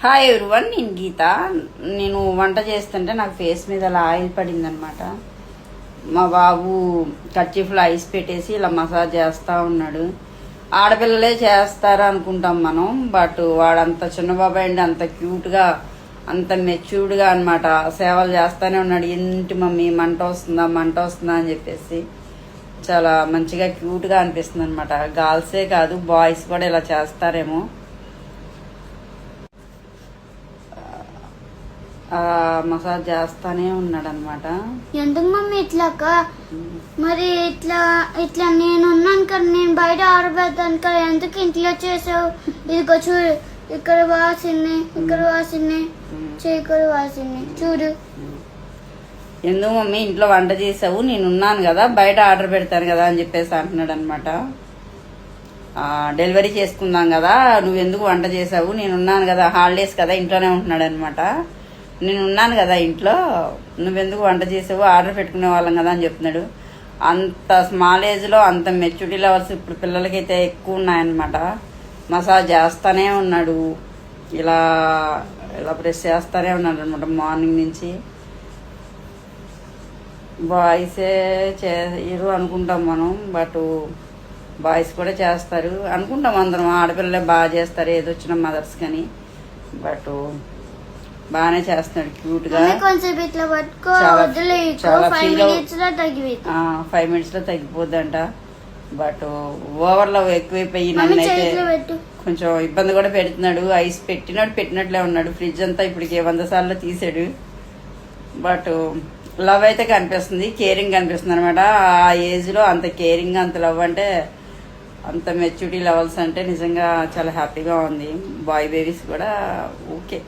Hi everyone, నేను గీత. నేను వంట చేస్తుంటే నాకు ఫేస్ మీద అలా ఆయిల్ పడిందనమాట. మా బాబు కర్చీఫ్లో ఐస్ పెట్టేసి ఇలా మసాజ్ చేస్తూ ఉన్నాడు. ఆడపిల్లలే చేస్తారు అనుకుంటాం మనం, బట్ వాడంత చిన్న బాబాయ్ అండి, అంత క్యూట్గా అంత మెచ్యూర్డ్గా అనమాట సేవలు చేస్తూనే ఉన్నాడు. ఏంటి మమ్మీ మంట వస్తుందా అని చెప్పేసి చాలా మంచిగా క్యూట్గా అనిపిస్తుంది అనమాట. గర్ల్సే కాదు, బాయ్స్ కూడా ఇలా చేస్తారేమో. మసాజ్ చేస్తానే ఉన్నాడు అనమాట. ఎందుకు మమ్మీ ఇట్లాక మరి ఇట్లా నేను ఉన్నాను కదా, నేను బయట ఆడబెడతాను కదా, ఎందుకు ఇంట్లో చేసావు? ఇదిగో చూడు, ఇక్కడ వాసింది, ఇక్కడ వాసింది, చేకూర వాసింది, చూడు. ఎందుకు మమ్మీ ఇంట్లో వంట చేసావు? నేను ఉన్నాను కదా, బయట ఆర్డర్ పెడతాను కదా అని చెప్పేసి అంటున్నాడు అనమాట. డెలివరీ చేసుకుందాం కదా, నువ్వు ఎందుకు వంట చేసావు? నేను ఉన్నాను కదా, హాలిడేస్ కదా, ఇంట్లోనే ఉంటున్నాడు అనమాట. నేను ఉన్నాను కదా ఇంట్లో, నువ్వెందుకు వంట చేసావు? ఆర్డర్ పెట్టుకునే వాళ్ళం కదా అని చెప్తున్నాడు. అంత స్మాల్ ఏజ్లో అంత మెచ్యూరిటీ లెవెల్స్ ఇప్పుడు పిల్లలకైతే ఎక్కువ ఉన్నాయన్నమాట. మసాజ్ చేస్తూనే ఉన్నాడు, ఇలా ఇలా ప్రెస్ చేస్తూనే ఉన్నాడు అనమాట మార్నింగ్ నుంచి. బాయ్సే చేయరు అనుకుంటాం మనం, బట్ బాయ్స్ కూడా చేస్తారు అనుకుంటాం అందరం. ఆడపిల్లలే బాగా చేస్తారు ఏదో వచ్చిన మదర్స్ కానీ, బట్ బాగానే చేస్తున్నాడు క్యూట్ గా. చాలా 5 minutes లో తగ్గిపోద్దంట. బట్ ఓవర్ లో ఎక్కువైపోయి నన్నైతే కొంచెం ఇబ్బంది కూడా పెడుతున్నాడు. ఐస్ పెట్టినట్లే ఉన్నాడు. ఫ్రిడ్జ్ అంతా ఇప్పటికి 100 సార్లు తీసాడు. బట్ లవ్ అయితే కనిపిస్తుంది, కేరింగ్ కనిపిస్తుంది అనమాట. ఆ ఏజ్ లో అంత కేరింగ్, అంత లవ్ అంటే, అంత మెచ్యూరిటీ లెవెల్స్ అంటే నిజంగా చాలా హ్యాపీగా ఉంది. బాయ్ బేబీస్ కూడా ఓకే.